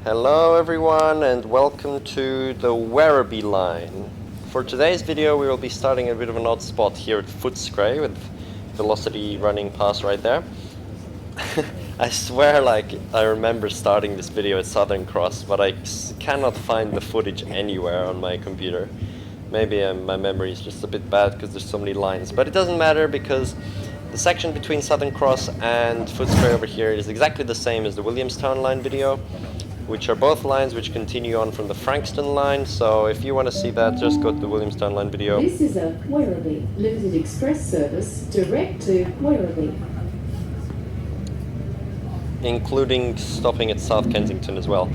Hello everyone and welcome to the Werribee Line. For today's video we will be starting a bit of an odd spot here at Footscray with velocity running past right there. I swear I remember starting this video at Southern Cross, but I cannot find the footage anywhere on my computer. Maybe my memory is just a bit bad because there's so many lines, but it doesn't matter because the section between Southern Cross and Footscray over here is exactly the same as the Williamstown Line video, which are both lines which continue on from the Frankston line. So if you want to see that, just go to the Williamstown Line video. This is a Werribee Limited Express service direct to Werribee, including stopping at South Kensington as well.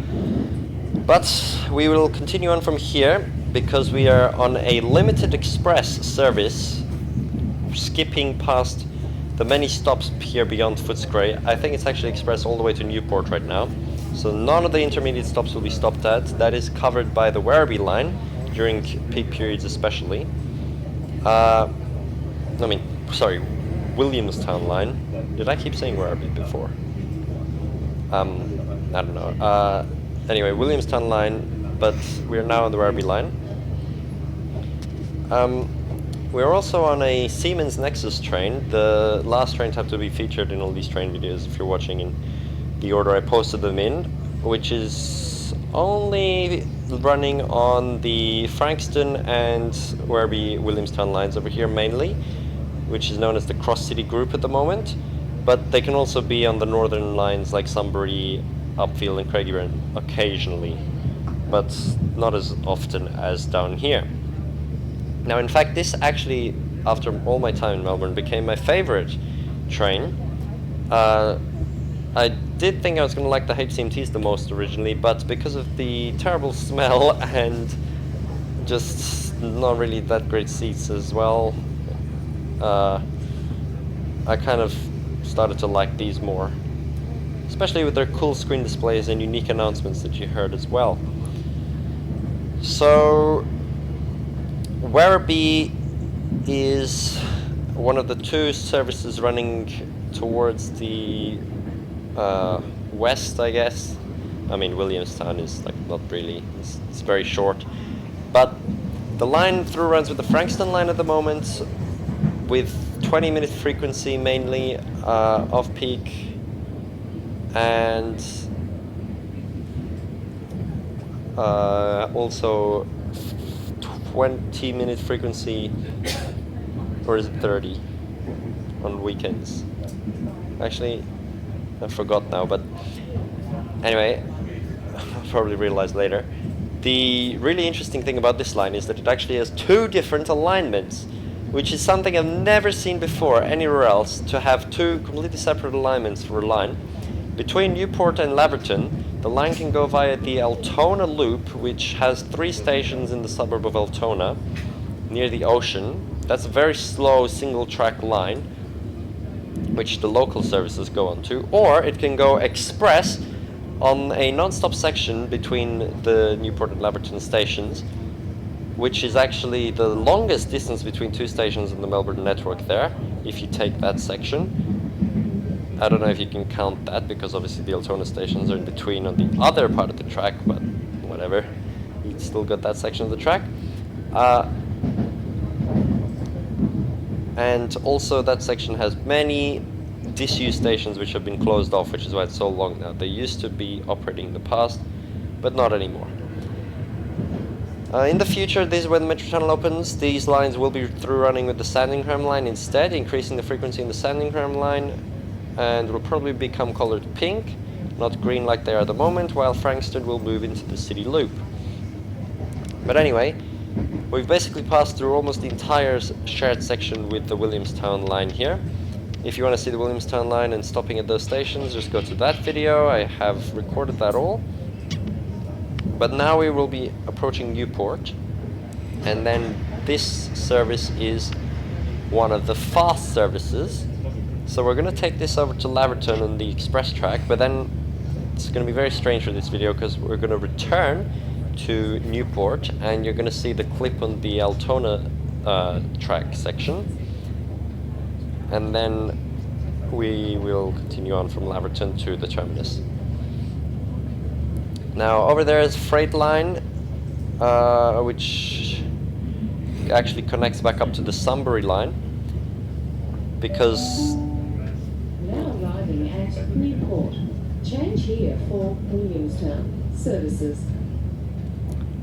But we will continue on from here because we are on a limited express service, skipping past the many stops here beyond Footscray. I think it's actually express all the way to Newport right now. So none of the intermediate stops will be stopped at. That is covered by the Werribee Line during peak periods especially. Williamstown Line. Did I keep saying Werribee before? I don't know. Anyway, Williamstown Line, but we're now on the Werribee Line. We're also on a Siemens Nexus train, the last train to have to be featured in all these train videos if you're watching in the order I posted them in, which is only running on the Frankston and Werribee Williamstown lines over here mainly, which is known as the Cross City Group at the moment, but they can also be on the northern lines like Sunbury, Upfield and Craigieburn occasionally, but not as often as down here. Now in fact this actually, after all my time in Melbourne, became my favorite train. I did think I was going to like the HCMTs the most originally, but because of the terrible smell and just not really that great seats as well, I kind of started to like these more, especially with their cool screen displays and unique announcements that you heard as well. So Werribee is one of the two services running towards the west, I guess. I mean, Williamstown is not really, it's very short, but the line through runs with the Frankston line at the moment with 20-minute frequency mainly off peak, and also 20-minute frequency, or is it 30 on weekends? Actually, I forgot now, but anyway, I'll probably realize later. The really interesting thing about this line is that it actually has two different alignments, which is something I've never seen before anywhere else, to have two completely separate alignments for a line. Between Newport and Laverton, the line can go via the Altona loop, which has 3 stations in the suburb of Altona, near the ocean. That's a very slow single-track line, which the local services go on to, or it can go express on a non-stop section between the Newport and Laverton stations, which is actually the longest distance between 2 stations in the Melbourne network there, if you take that section. I don't know if you can count that, because obviously the Altona stations are in between on the other part of the track, but whatever, you still got that section of the track. And also that section has many disused stations which have been closed off, which is why it's so long now. They used to be operating in the past, but not anymore. In the future, this is when the Metro Tunnel opens. These lines will be through running with the Sandringham line instead, increasing the frequency in the Sandringham line, and will probably become colored pink, not green like they are at the moment, while Frankston will move into the city loop. But anyway, we've basically passed through almost the entire shared section with the Williamstown line here. If you want to see the Williamstown line and stopping at those stations, just go to that video. I have recorded that all. But now we will be approaching Newport, and then this service is one of the fast services. So we're going to take this over to Laverton on the express track, but then it's going to be very strange for this video because we're going to return to Newport and you're going to see the clip on the Altona track section, and then we will continue on from Laverton to the terminus. Now over there is Freight Line, which actually connects back up to the Sunbury line, because Now arriving at Newport. Change here for Williamstown services.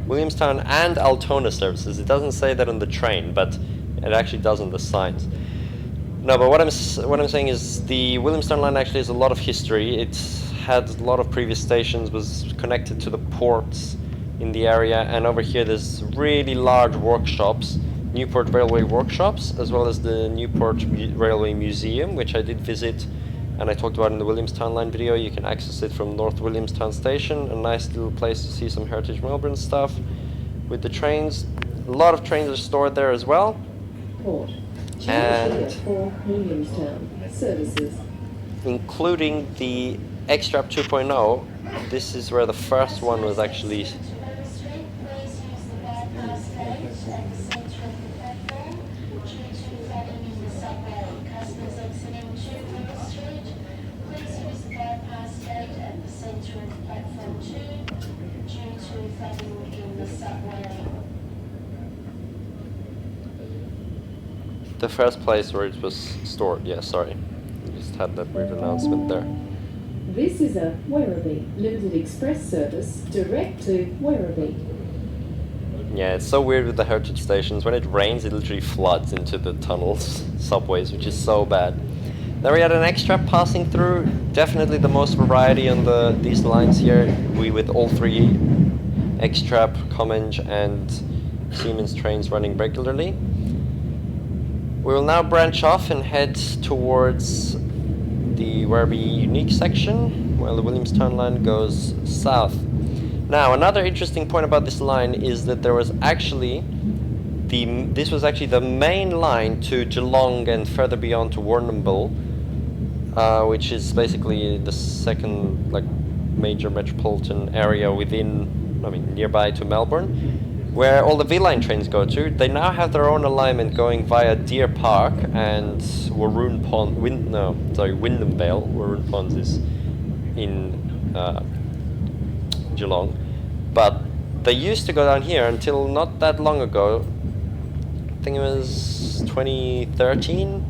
Williamstown and Altona services. It doesn't say that on the train, but it actually does on the signs. No, but what I'm saying is the Williamstown line actually has a lot of history. It had a lot of previous stations, was connected to the ports in the area, and over here there's really large workshops, Newport Railway Workshops, as well as the Newport Railway Museum, which I did visit and I talked about in the Williamstown Line video. You can access it from North Williamstown Station, a nice little place to see some Heritage Melbourne stuff with the trains. A lot of trains are stored there as well. Port. Change And here for Williamstown services. including the X-Trap 2.0, this is where the first one was actually the first place where it was stored. Yeah, sorry. Just had that weird announcement there. This is a Werribee limited express service direct to Werribee. Yeah, it's so weird with the heritage stations. When it rains, it literally floods into the tunnels, subways, which is so bad. Then we had an X-Trap passing through. Definitely the most variety on these lines here. We with all three X-Trap, Comenge and Siemens trains running regularly. We will now branch off and head towards the Werribee Unique section, while the Williamstown line goes south. Now, another interesting point about this line is that there was actually this was actually the main line to Geelong and further beyond to Warrnambool, which is basically the second major metropolitan area nearby to Melbourne, where all the V-Line trains go to. They now have their own alignment going via Deer Park and Wyndham Vale. Waroon Ponds is in Geelong. But they used to go down here until not that long ago. I think it was 2013,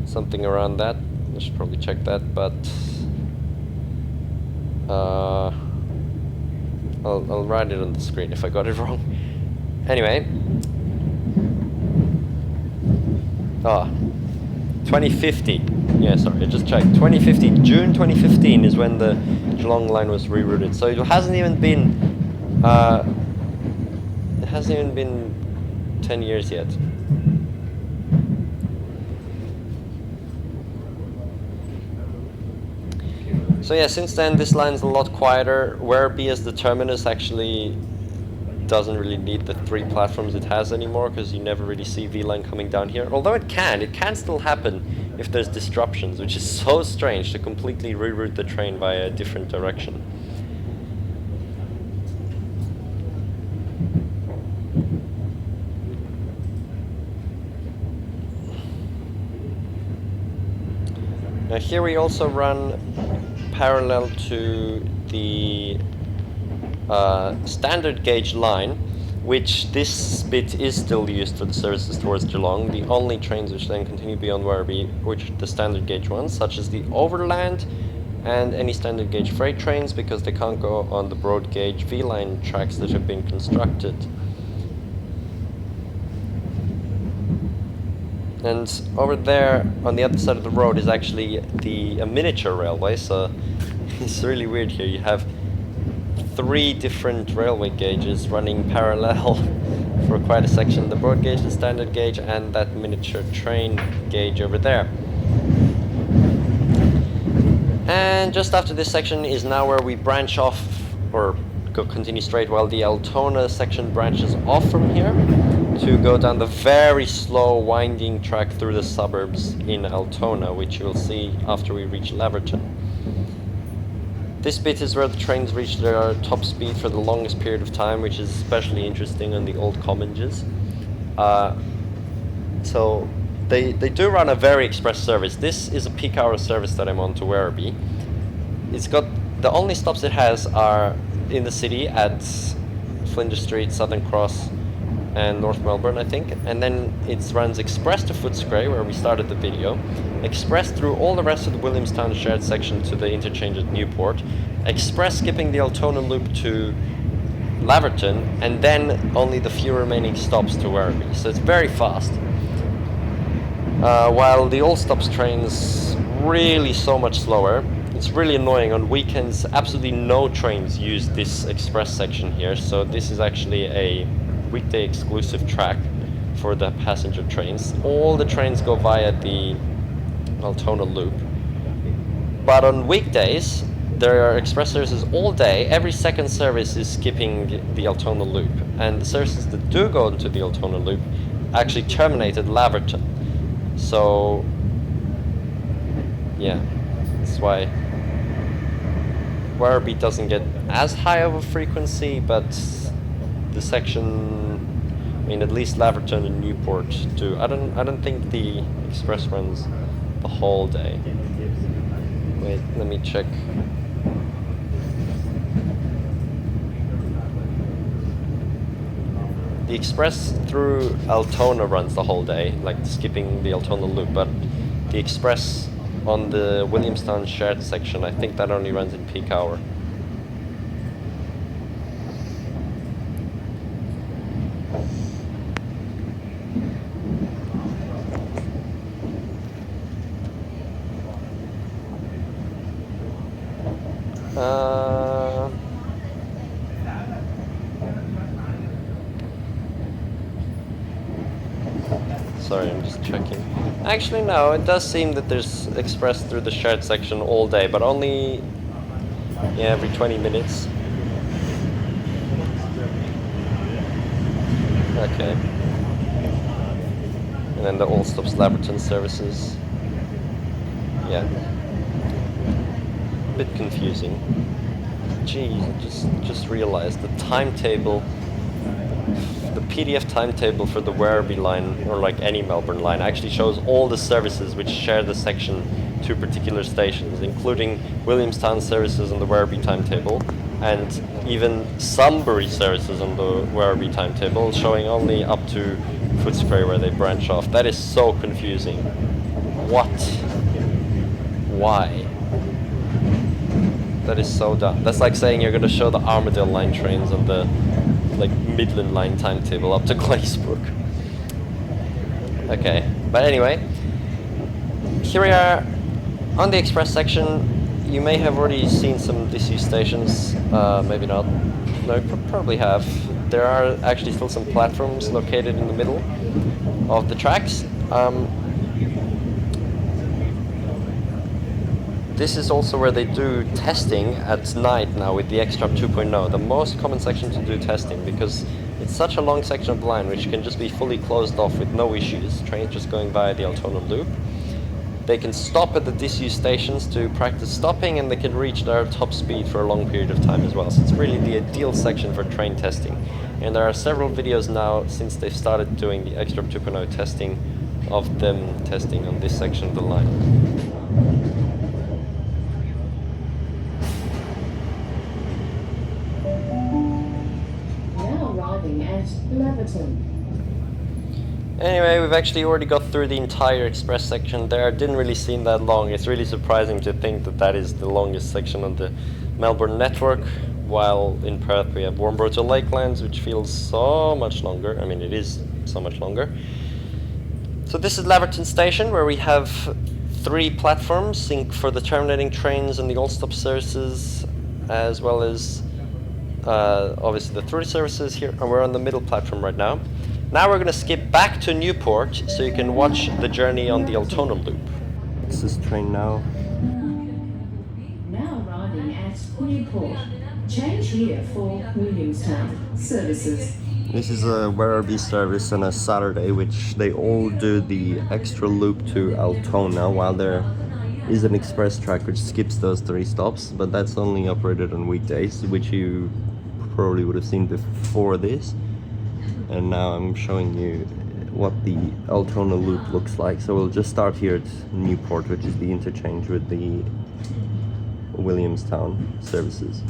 something around that. I should probably check that, but I'll write it on the screen if I got it wrong. Anyway, 2050. Yeah, sorry, I just checked. 2050, June 2015 is when the Geelong line was rerouted. So it hasn't even been 10 years yet. So yeah, since then this line's a lot quieter. Werribee as the terminus actually doesn't really need the 3 platforms it has anymore, because you never really see V-Line coming down here. Although it can still happen if there's disruptions, which is so strange to completely reroute the train by a different direction. Now here we also run parallel to the standard gauge line, which this bit is still used for the services towards Geelong. The only trains which then continue beyond Werribee, which are the standard gauge ones, such as the overland and any standard gauge freight trains, because they can't go on the broad gauge V-Line tracks that have been constructed. And over there on the other side of the road is actually a miniature railway, so it's really weird here. You have 3 different railway gauges running parallel for quite a section. The broad gauge, the standard gauge, and that miniature train gauge over there. And just after this section is now where we branch off, or continue straight, while the Altona section branches off from here to go down the very slow winding track through the suburbs in Altona, which you'll see after we reach Laverton. This bit is where the trains reach their top speed for the longest period of time, which is especially interesting on the old Commenges. So they do run a very express service. This is a peak hour service that I'm on to Werribee. It's got the only stops it has are in the city at Flinders Street, Southern Cross, and North Melbourne, I think. And then it runs express to Footscray, where we started the video, express through all the rest of the Williamstown shared section to the interchange at Newport, express skipping the Altona loop to Laverton, and then only the few remaining stops to Werribee. So it's very fast. While the all stops trains really so much slower. It's really annoying. On weekends, absolutely no trains use this express section here, so this is actually a weekday exclusive track for the passenger trains. All the trains go via the Altona loop, but on weekdays there are express services all day. Every second service is skipping the Altona loop, and the services that do go into the Altona loop actually terminate at Laverton. So yeah, that's why Werribee doesn't get as high of a frequency, but the section, I mean, at least Laverton and Newport do. I don't think the express runs the whole day. Wait, let me check. The express through Altona runs the whole day, like skipping the Altona loop, but the express on the Williamstown shared section, I think that only runs in peak hour. Sorry, I'm just checking. Actually, no, it does seem that there's express through the shared section all day, but only every 20 minutes. Okay. And then the all stops Laverton services. Yeah. A bit confusing. Geez, I just realized the timetable. The PDF timetable for the Werribee line, or like any Melbourne line, actually shows all the services which share the section to particular stations, including Williamstown services on the Werribee timetable, and even Sunbury services on the Werribee timetable, showing only up to Footscray where they branch off. That is so confusing. What? Why? That is so dumb. That's like saying you're going to show the Armadale line trains on the Midland line timetable up to Claysbrook. Okay, but anyway, here we are on the express section. You may have already seen some disused stations, maybe not. No, you probably have. There are actually still some platforms located in the middle of the tracks. This is also where they do testing at night now with the X-Trap 2.0, the most common section to do testing, because it's such a long section of the line which can just be fully closed off with no issues, trains just going via the Altona loop. They can stop at the disused stations to practice stopping, and they can reach their top speed for a long period of time as well. So it's really the ideal section for train testing. And there are several videos now since they've started doing the X-Trap 2.0 testing of them testing on this section of the line. At Laverton. Anyway, we've actually already got through the entire express section there. It didn't really seem that long. It's really surprising to think that that is the longest section on the Melbourne network, while in Perth we have Warmborough to Lakelands, which feels so much longer. I mean, it is so much longer. So this is Laverton Station, where we have 3 platforms for the terminating trains and the all-stop services, as well as obviously the through services here, and we're on the middle platform right now. Now we're going to skip back to Newport so you can watch the journey on the Altona loop. This is train now. Now arriving at Newport. Change here for Williamstown services. This is a Werribee service on a Saturday, which they all do the extra loop to Altona, while there is an express track which skips those 3 stops, but that's only operated on weekdays, which you probably would have seen before this. And now I'm showing you what the Altona loop looks like. So we'll just start here at Newport, which is the interchange with the Williamstown services.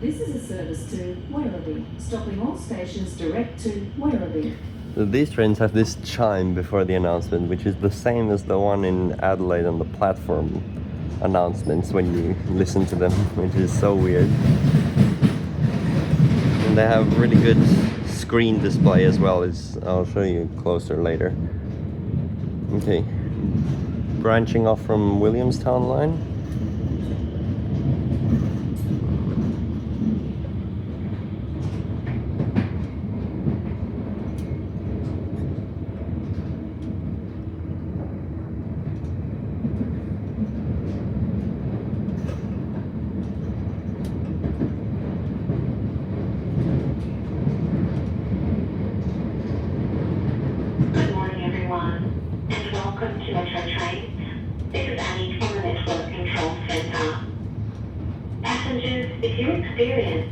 This is a service to Werribee, stopping all stations direct to Werribee. So these trains have this chime before the announcement, which is the same as the one in Adelaide on the platform announcements when you listen to them, which is so weird. And they have really good screen display as well, as I'll show you closer later. Okay, branching off from Williamstown Line. If you experience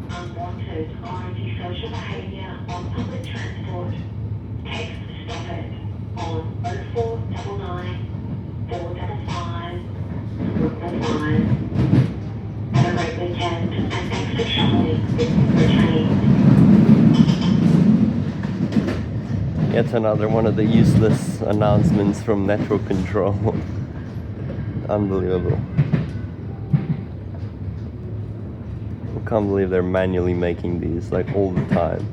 unwanted or antisocial behaviour on public transport, text Stop It on 0499 455 455. Have a great weekend and thanks for travelling with the train. Yet another one of the useless announcements from network control. Unbelievable. I can't believe they're manually making these like all the time.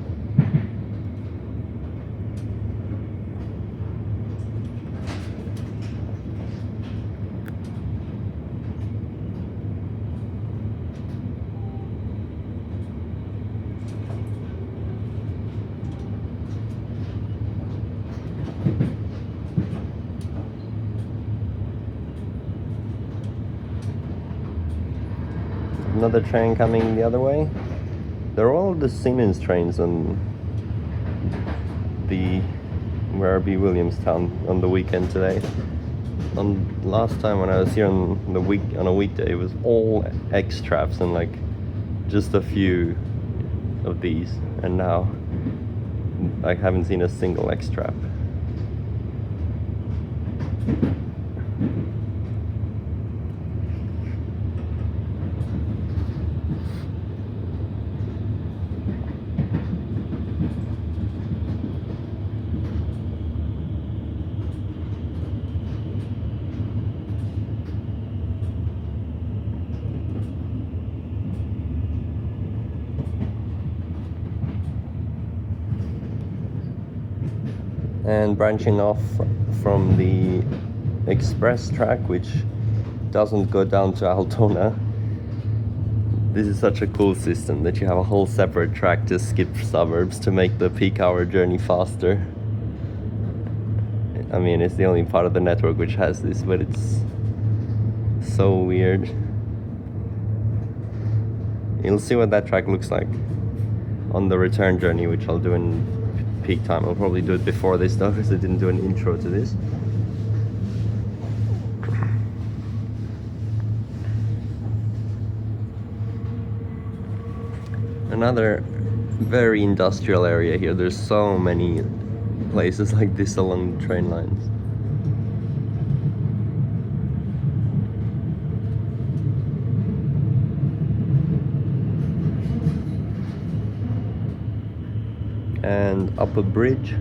Another train coming the other way. They're all the Siemens trains on the Werribee Williamstown on the weekend today. On last time when I was here on a weekday, it was all X-traps and like just a few of these, and now I haven't seen a single X-trap. And branching off from the express track, which doesn't go down to Altona. This is such a cool system that you have a whole separate track to skip suburbs to make the peak hour journey faster. I mean, it's the only part of the network which has this, but it's so weird. You'll see what that track looks like on the return journey, which I'll do in peak time. I'll probably do it before this though, because I didn't do an intro to this. Another very industrial area here. There's so many places like this along the train lines. And up a bridge.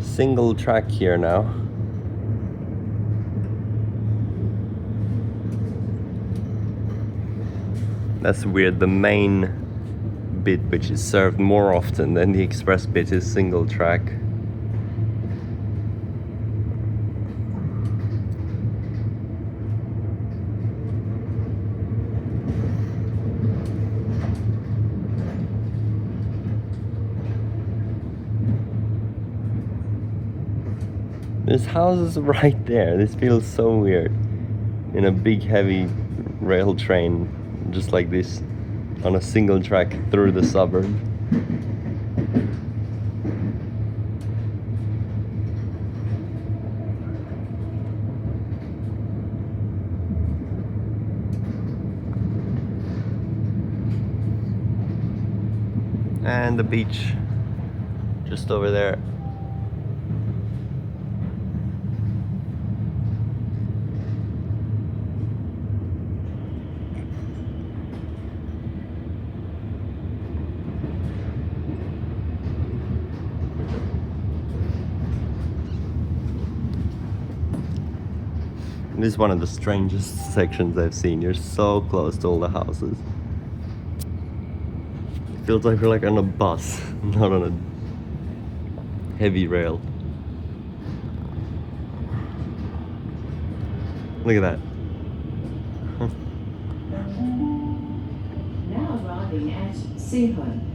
Single track here now. That's weird. The main bit, which is served more often than the express bit, is single track. There's houses right there. This feels so weird. In a big heavy rail train, just like this, on a single track through the suburb. And the beach just over there. This is one of the strangest sections I've seen. You're so close to all the houses. It feels like we're like on a bus, not on a heavy rail. Look at that. Now arriving at Seaholme.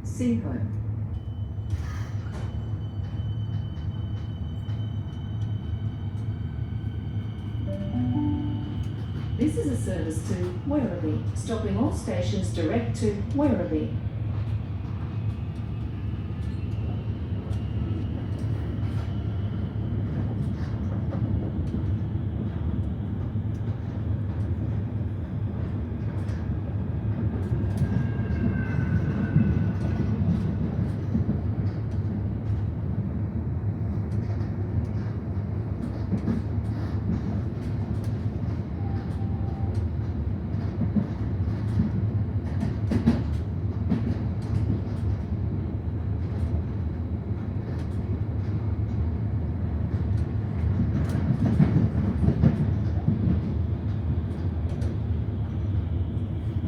Seaholme. This is a service to Werribee, stopping all stations direct to Werribee.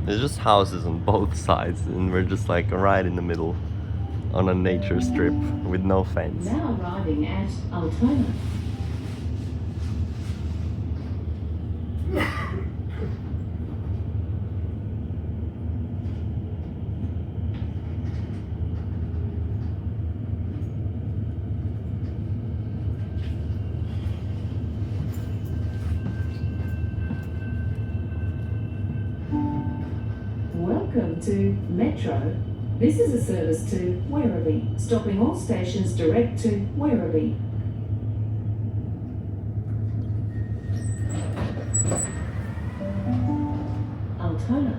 There's just houses on both sides, and we're just like right in the middle on a nature strip with no fence. Now arriving at Altona. Welcome to Metro. This is a service to Werribee, stopping all stations direct to Werribee. Altona.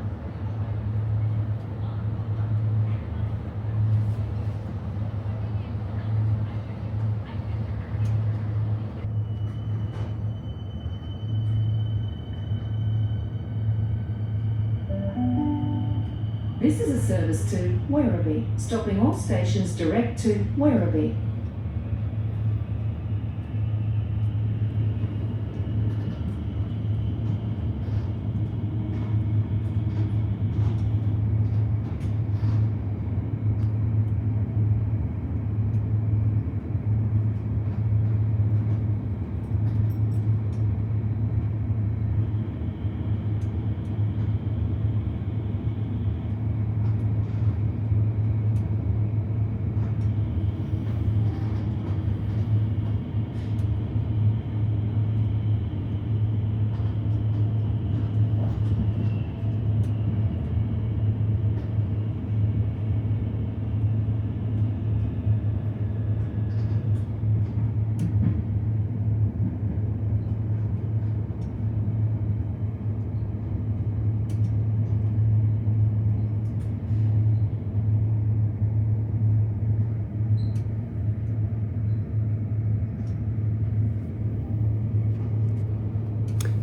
This is a service to Werribee, stopping all stations direct to Werribee.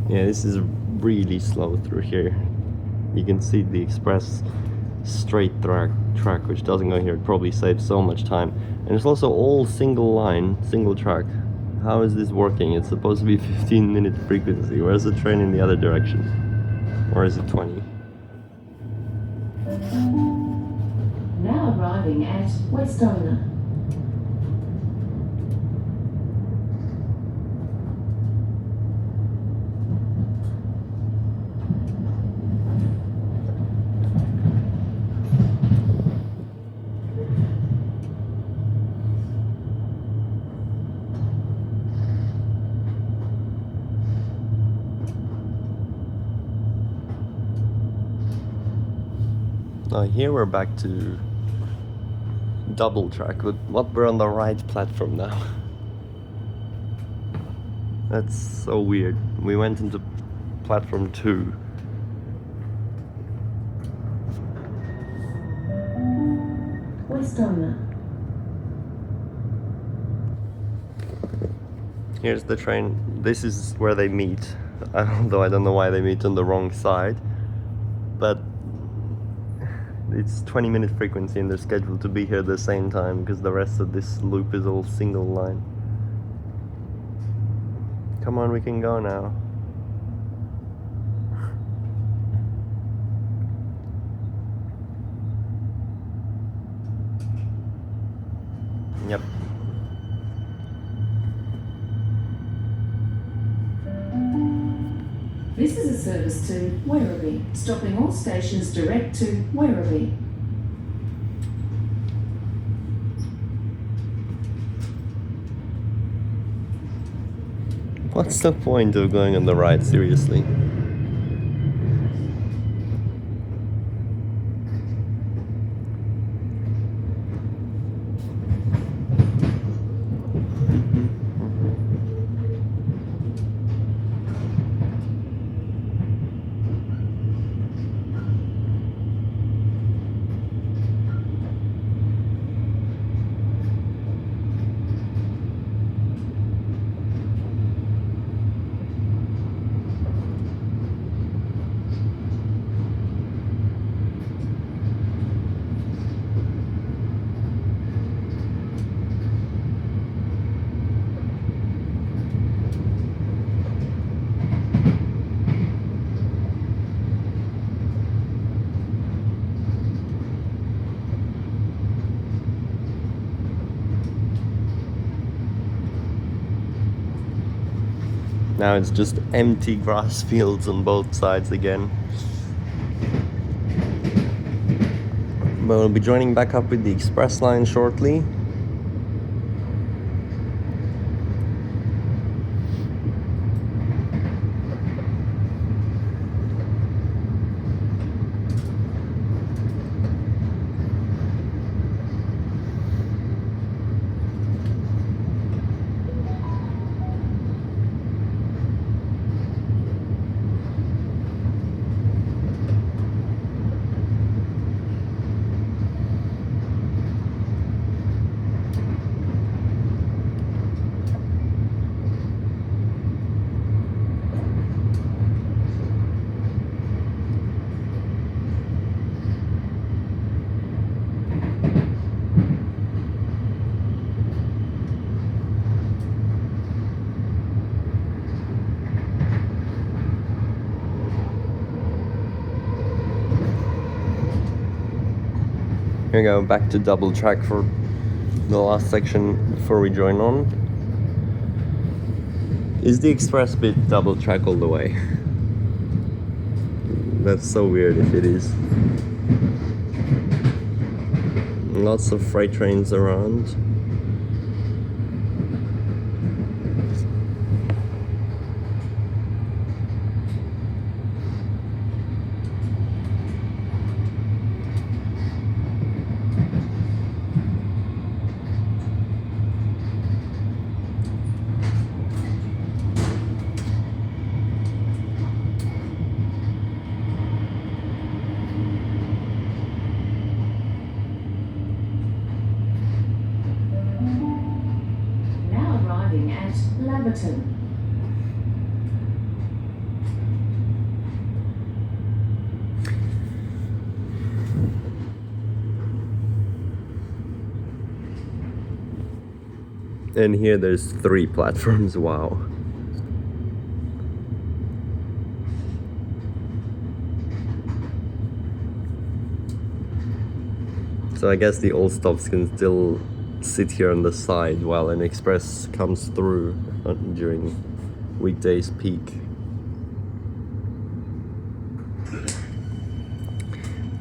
Yeah, this is really slow through here. You can see the express straight track which doesn't go here. It probably saves so much time. And it's also all single line, single track. How is this working? It's supposed to be 15-minute frequency. Where's the train in the other direction? Or is it 20? Now arriving at Westona. Now here we're back to double track, but we're on the right platform now. That's so weird. We went into platform 2. Westona. Here's the train. This is where they meet. Although I don't know why they meet on the wrong side. But it's 20-minute frequency and they're scheduled to be here at the same time because the rest of this loop is all single line. Come on, we can go now. Yep. This is a service to Werribee, stopping all stations direct to Werribee. What's the point of going on the right, seriously? Now it's just empty grass fields on both sides again. But we'll be joining back up with the express line shortly. We're going back to double track for the last section before we join on. Is the express bit double track all the way? That's so weird if it is. Lots of freight trains around. Now arriving at Laverton. And here there's 3 platforms, wow. So I guess the old stops can still sit here on the side while an express comes through during weekdays peak.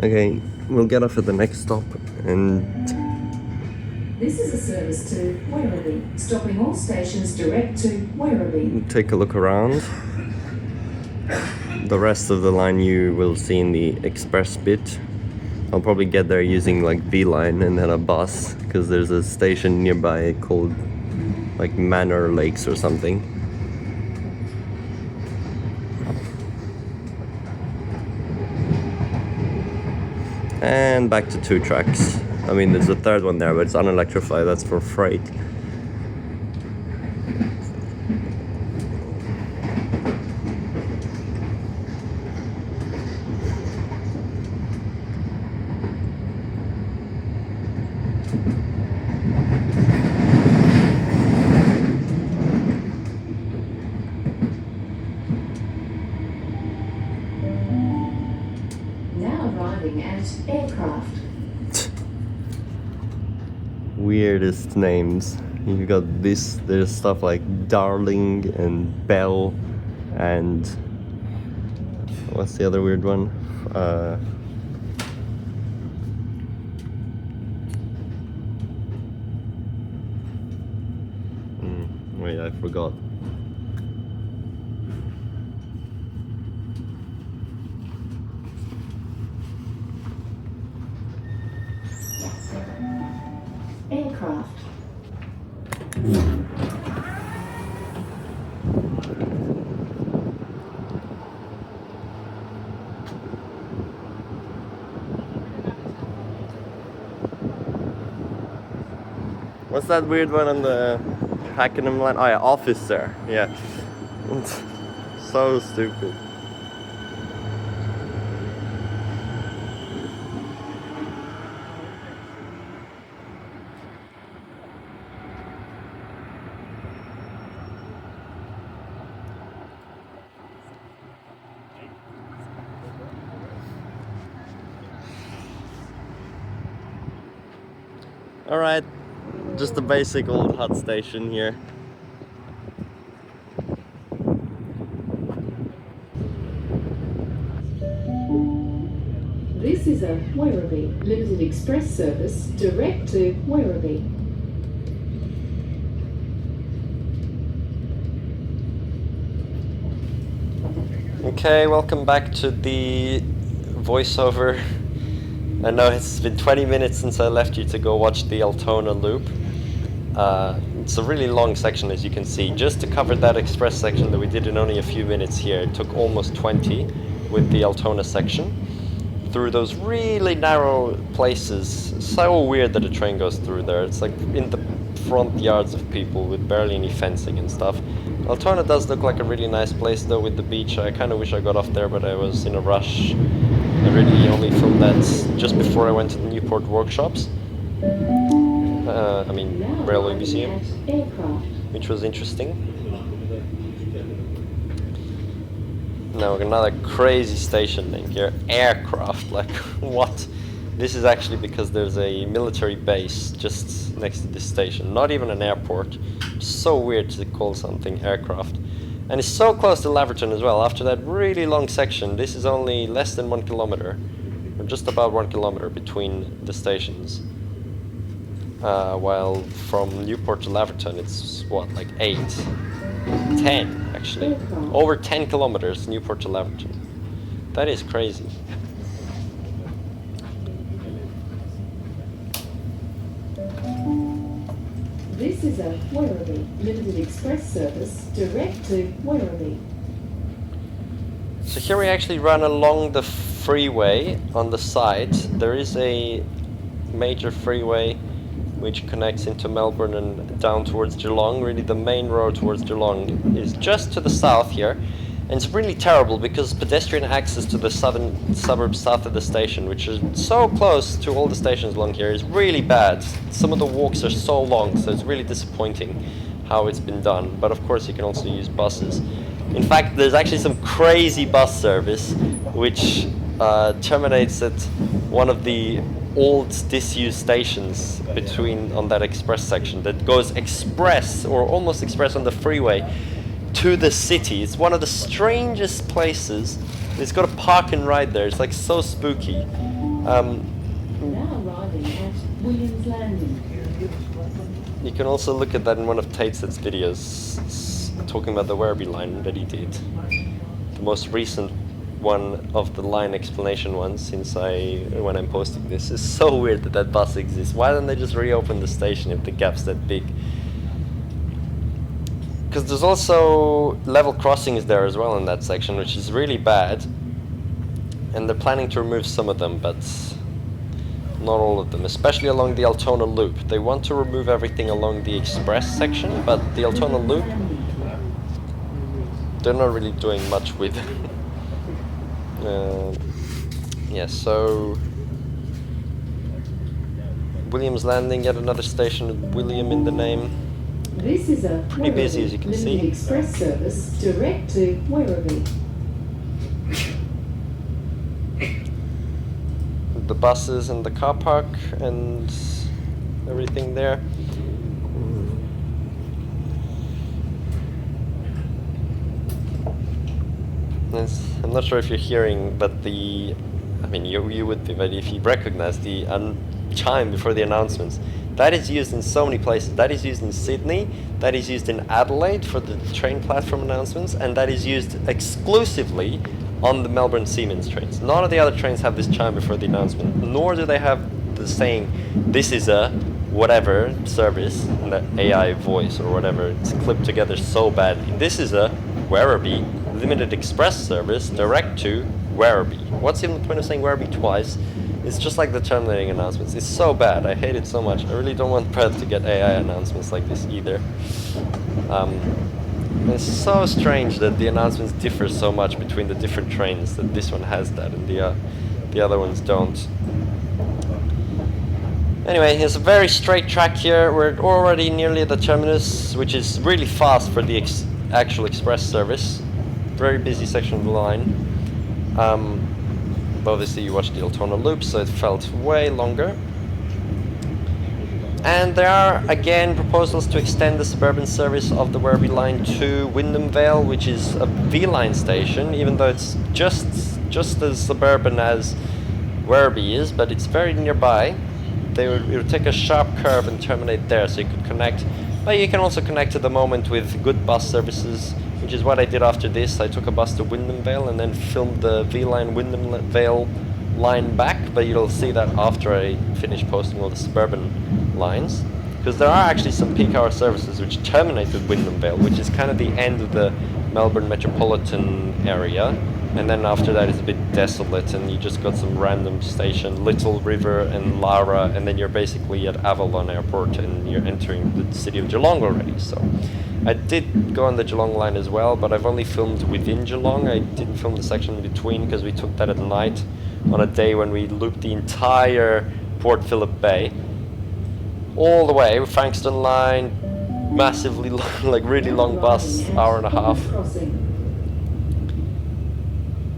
Okay, we'll get off at the next stop and This is a service to Werribee, stopping all stations direct to Werribee. take a look around. The rest of the line you will see in the express bit. I'll probably get there using like Werribee Line and then a bus, because there's a station nearby called like Manor Lakes or something. And back to 2 tracks. I mean, there's a third one there, but it's unelectrified, that's for freight. Now arriving at Aircraft. Weirdest names. You got this, there's stuff like Darling and Bell and what's the other weird one? Wait, I forgot. Aircraft. What's that weird one on the Pakenham line? Oh yeah, Officer. Yeah. So stupid. Alright, just a basic old hut station here. This is a Werribee Limited Express service direct to Werribee. Okay, welcome back to the voiceover. I know it's been 20 minutes since I left you to go watch the Altona loop. It's a really long section, as you can see. Just to cover that express section that we did in only a few minutes here, it took almost 20 with the Altona section. Through those really narrow places. So weird that a train goes through there. It's like in the front yards of people with barely any fencing and stuff. Altona does look like a really nice place though with the beach. I kind of wish I got off there, but I was in a rush. I really only filmed that just before I went to the Newport workshops. I mean, Railway Museum, which was interesting. Now another crazy station name here, Aircraft. Like, what? This is actually because there's a military base just next to this station, not even an airport. It's so weird to call something aircraft. And it's so close to Laverton as well. After that really long section, this is only less than 1 kilometer, or just about 1 kilometer between the stations. While from Newport to Laverton, it's what, like 8, 10 actually. Over 10 kilometers, Newport to Laverton. That is crazy. This is a Werribee Limited Express service direct to Werribee. So here we actually run along the freeway on the side. There is a major freeway which connects into Melbourne and down towards Geelong. Really the main road towards Geelong is just to the south here. And it's really terrible because pedestrian access to the southern suburbs south of the station, which is so close to all the stations along here, is really bad. Some of the walks are so long, so it's really disappointing how it's been done. But of course you can also use buses. In fact, there's actually some crazy bus service which terminates at one of the old disused stations on that express section that goes express or almost express on the freeway to the city. It's one of the strangest places. It's got a park and ride there. It's like so spooky. Now arriving at Williams Landing. You can also look at that in one of Tate's videos talking about the Werribee Line that he did. The most recent one of the line explanation ones when I'm posting this. It's so weird that bus exists. Why don't they just reopen the station if the gap's that big? Because there's also level crossings there as well in that section, which is really bad. And they're planning to remove some of them, but not all of them, especially along the Altona loop. They want to remove everything along the express section, but the Altona loop, they're not really doing much with. Yeah, so Williams Landing, yet another station with William in the name. This is a Pretty busy, as you can Limited see. Express service direct to Werribee. The buses and the car park and everything there. I'm not sure if you're hearing, but you would be, but if you recognize the chime before the announcements, that is used in so many places. That is used in Sydney, that is used in Adelaide for the train platform announcements, and that is used exclusively on the Melbourne Siemens trains. None of the other trains have this chime before the announcement, nor do they have the saying, this is a whatever service, in the AI voice or whatever. It's clipped together so badly. This is a Werribee Limited Express service direct to Werribee. What's even the point of saying Werribee twice? It's just like the terminating announcements. It's so bad. I hate it so much. I really don't want Perth to get AI announcements like this either. It's so strange that the announcements differ so much between the different trains, that this one has that and the other ones don't. Anyway, it's a very straight track here. We're already nearly at the terminus, which is really fast for the actual express service. Very busy section of the line. But obviously you watched the Altona loop, so it felt way longer. And there are again proposals to extend the suburban service of the Werribee Line to Wyndham Vale, which is a V-Line station, even though it's just as suburban as Werribee is, but it's very nearby. It would take a sharp curve and terminate there, so you could connect. But you can also connect at the moment with good bus services, which is what I did after this. I took a bus to Wyndham Vale and then filmed the V-Line Wyndham Vale line back, but you'll see that after I finish posting all the suburban lines. Because there are actually some peak hour services which terminate with Wyndham Vale, which is kind of the end of the Melbourne metropolitan area. And then after that it's a bit desolate and you just got some random station, Little River and Lara, and then you're basically at Avalon Airport and you're entering the city of Geelong already. So I did go on the Geelong line as well, but I've only filmed within Geelong. I didn't film the section in between because we took that at night on a day when we looped the entire Port Phillip Bay all the way with Frankston line, massively long, like really long bus, hour and a half,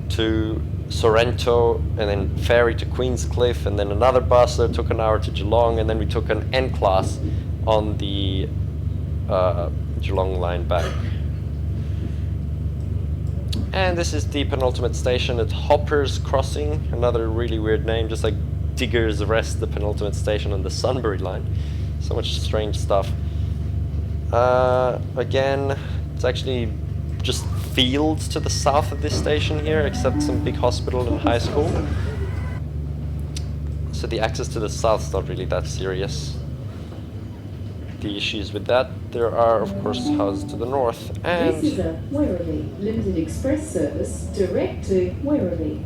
to Sorrento, and then ferry to Queenscliff, and then another bus that took an hour to Geelong, and then we took an N class on the Geelong line back. And this is the penultimate station at Hoppers Crossing, another really weird name, just like Diggers Rest, the penultimate station on the Sunbury line. So much strange stuff. Again, it's actually just fields to the south of this station here, except some big hospital and high school. So the access to the south is not really that serious. The issues with that, there are of course houses to the north. And This is a Werribee Limited Express service direct to Werribee.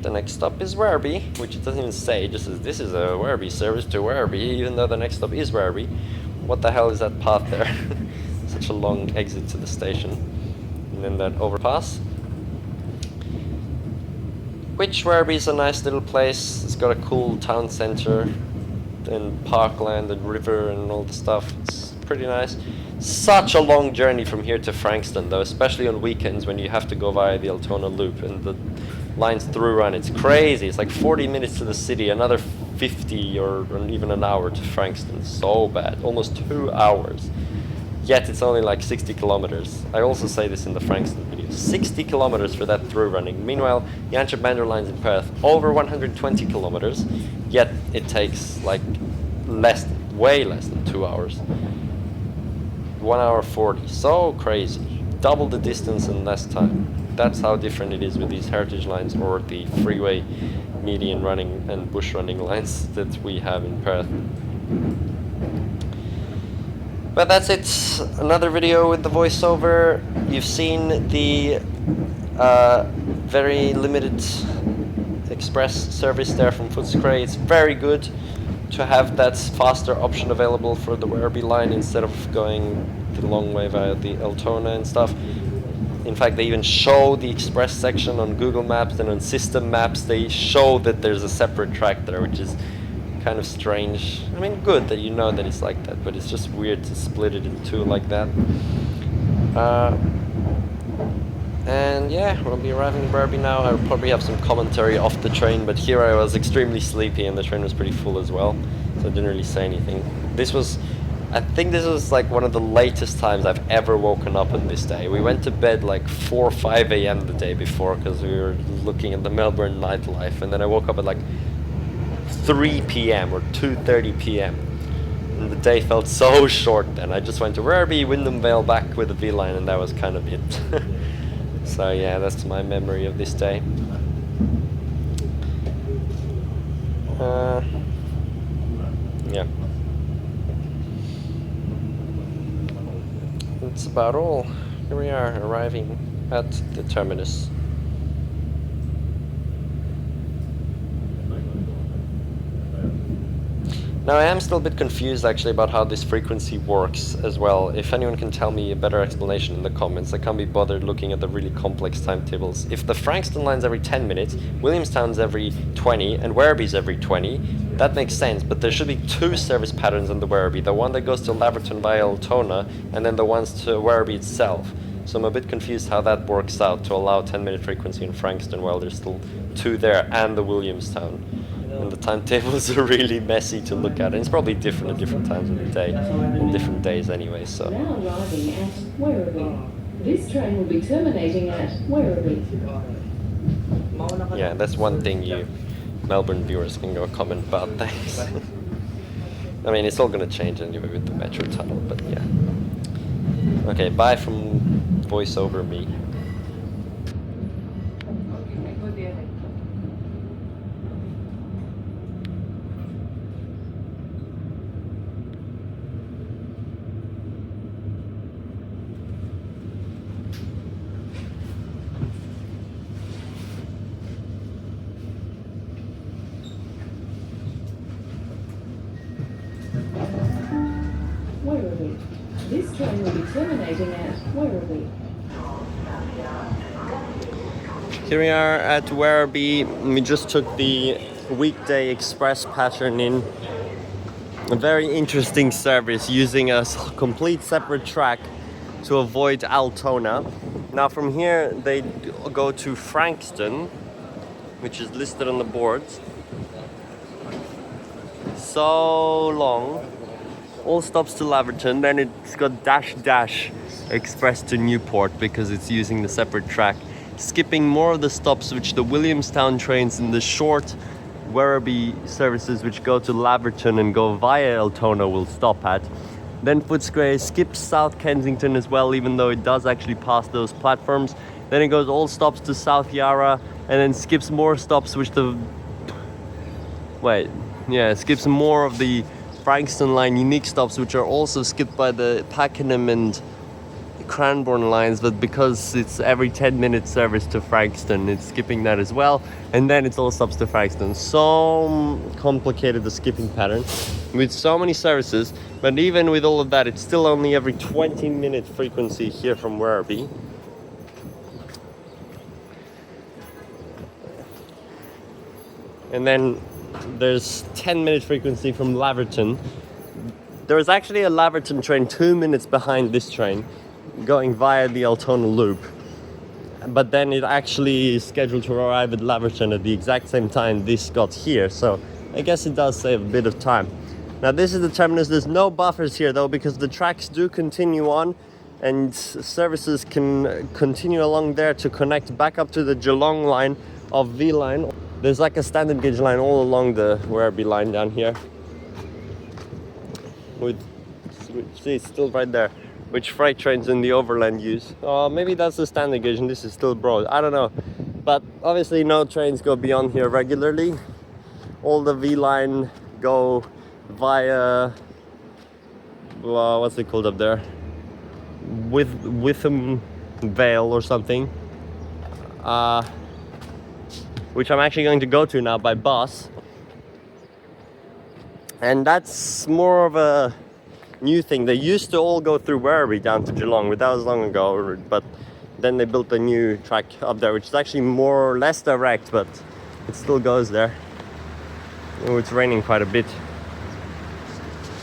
the next stop is Werribee, which it doesn't even say, it just says this is a Werribee service to Werribee, even though the next stop is Werribee. What the hell is that path there? Such a long exit to the station. And then that overpass. Which Werribee is a nice little place. It's got a cool town centre and parkland and river and all the stuff. It's pretty nice. Such a long journey from here to Frankston though, especially on weekends when you have to go via the Altona loop and the lines through run. It's crazy. It's like 40 minutes to the city, another 50 or even an hour to Frankston. So bad. Almost 2 hours. Yet it's only like 60 kilometers. I also say this in the Frankston video. 60 kilometers for that through running. Meanwhile, the Antrim-Bandar lines in Perth, over 120 kilometers. Yet it takes like way less than 2 hours. 1 hour 40. So crazy. Double the distance in less time. That's how different it is with these heritage lines or the freeway median running and bush running lines that we have in Perth. But that's it. Another video with the voiceover. You've seen the very limited express service there from Footscray. It's very good to have that faster option available for the Werribee line instead of going the long way via the Altona and stuff. In fact, they even show the express section on Google Maps, and on system maps they show that there's a separate track there, which is kind of strange. I mean, good that you know that it's like that, but it's just weird to split it in two like that. And yeah, we'll be arriving in Werribee now. I'll probably have some commentary off the train, but here I was extremely sleepy and the train was pretty full as well, so I didn't really say anything. I think this was like one of the latest times I've ever woken up on this day. We went to bed like 4 or 5 a.m. the day before because we were looking at the Melbourne nightlife, and then I woke up at like 3 p.m. or 2:30 p.m. and the day felt so short then. I just went to Werribee, Wyndham Vale, back with the V line, and that was kind of it. So yeah, that's my memory of this day. Yeah. That's about all. Here we are, arriving at the terminus. Now I am still a bit confused actually about how this frequency works as well. If anyone can tell me a better explanation in the comments, I can't be bothered looking at the really complex timetables. If the Frankston line's every 10 minutes, Williamstown's every 20, and Werribee's every 20, that makes sense, but there should be two service patterns on the Werribee. The one that goes to Laverton via Altona, and then the ones to Werribee itself. So I'm a bit confused how that works out to allow 10-minute frequency in Frankston while there's still two there, and the Williamstown. And the timetables are really messy to look at, and it's probably different at different times of the day, on different days anyway, so. Now arriving at Werribee. This train will be terminating at Werribee. Yeah, that's one thing you Melbourne viewers can go comment about, thanks. I mean, it's all gonna change anyway with the metro tunnel, but yeah. Okay, bye from voiceover me. Werribee. This train will be terminating at Werribee. Here we are at Werribee. We just took the weekday express pattern in. A very interesting service using a complete separate track to avoid Altona. Now from here they go to Frankston, which is listed on the boards. So long. All stops to Laverton, then it's got dash express to Newport because it's using the separate track, skipping more of the stops which the Williamstown trains in the short Werribee services which go to Laverton and go via Altona will stop at. Then Footscray skips South Kensington as well, even though it does actually pass those platforms. Then it goes all stops to South Yarra and then skips more stops which skips more of the Frankston line unique stops which are also skipped by the Pakenham and Cranbourne lines, but because it's every 10-minute service to Frankston, it's skipping that as well, and then it's all stops to Frankston. So complicated, the skipping pattern with so many services, but even with all of that, it's still only every 20-minute frequency here from Werribee. And then there's 10-minute frequency from Laverton. There is actually a Laverton train 2 minutes behind this train going via the Altona loop, but then it actually is scheduled to arrive at Laverton at the exact same time this got here, so I guess it does save a bit of time. Now this is the terminus. There's no buffers here though, because the tracks do continue on and services can continue along there to connect back up to the Geelong line of V line. There's like a standard gauge line all along the Werribee line down here. See, it's still right there, which freight trains in the overland use. Maybe that's the standard gauge and this is still broad. I don't know. But obviously no trains go beyond here regularly. All the V line go via, what's it called up there? Witham Vale or something. Which I'm actually going to go to now by bus. And that's more of a new thing. They used to all go through Werribee down to Geelong, but that was long ago, but then they built a new track up there, which is actually more or less direct, but it still goes there. Oh, it's raining quite a bit.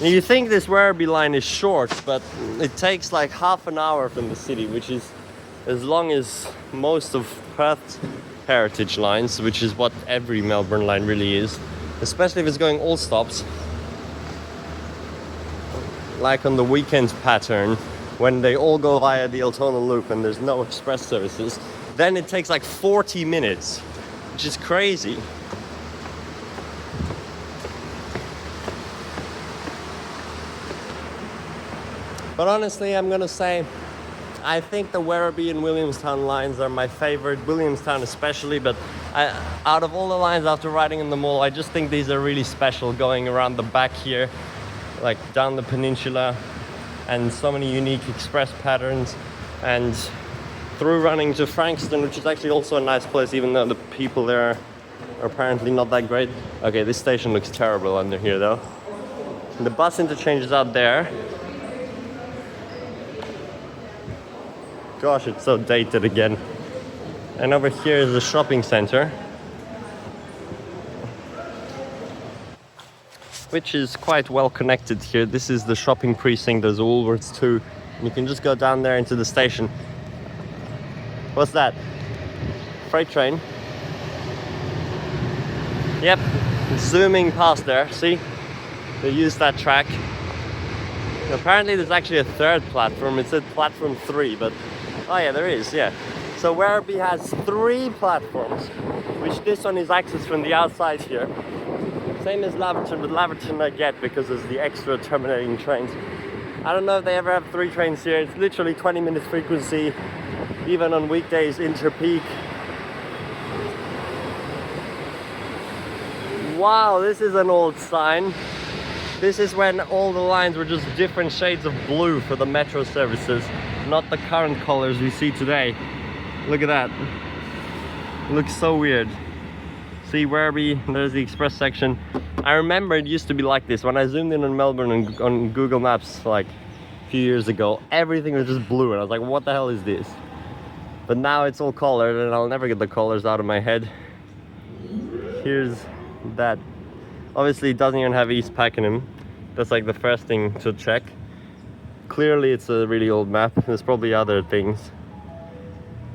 You think this Werribee line is short, but it takes like half an hour from the city, which is as long as most of Perth's heritage lines, which is what every Melbourne line really is, especially if it's going all stops. Like on the weekends pattern, when they all go via the Altona loop and there's no express services, then it takes like 40 minutes, which is crazy. But honestly, I'm gonna say, I think the Werribee and Williamstown lines are my favorite, Williamstown especially, but out of all the lines after riding in them all, I just think these are really special, going around the back here, like down the peninsula, and so many unique express patterns, and through running to Frankston, which is actually also a nice place, even though the people there are apparently not that great. Okay, this station looks terrible under here though. And the bus interchange is out there. Gosh, it's so dated again. And over here is the shopping center, which is quite well connected here. This is the shopping precinct, there's Woolworths too. And you can just go down there into the station. What's that? Freight train. Yep, zooming past there, see? They use that track. Apparently there's actually a third platform, it's at platform 3, but oh yeah, there is, yeah. So Werribee has 3 platforms, which this one is accessed from the outside here. Same as Laverton, but Laverton I get because there's the extra terminating trains. I don't know if they ever have 3 trains here. It's literally 20 minutes frequency, even on weekdays, interpeak. Wow, this is an old sign. This is when all the lines were just different shades of blue for the metro services, not the current colors we see today. Look at that. It looks so weird. See Werribee, there's the express section. I remember it used to be like this. When I zoomed in on Melbourne on Google Maps like a few years ago, everything was just blue and I was like, what the hell is this? But now it's all colored and I'll never get the colors out of my head. Here's that. Obviously it doesn't even have East Pakenham. That's like the first thing to check. Clearly it's a really old map. There's probably other things.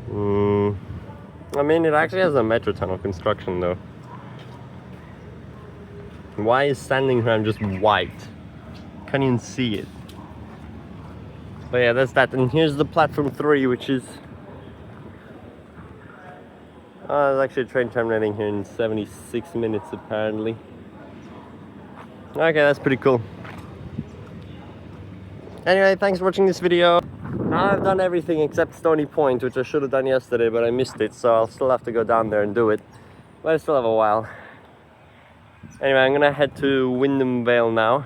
I mean, it actually has a metro tunnel construction though. Why is Sandringham just white? Can't even see it. But yeah, that's that. And here's the platform 3, which is... there's actually a train terminating here in 76 minutes apparently. Okay, that's pretty cool. Anyway, thanks for watching this video. Now I've done everything except Stony Point, which I should have done yesterday, but I missed it, so I'll still have to go down there and do it. But I still have a while. Anyway, I'm gonna head to Wyndham Vale now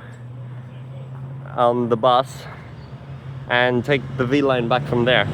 on the bus and take the V line back from there.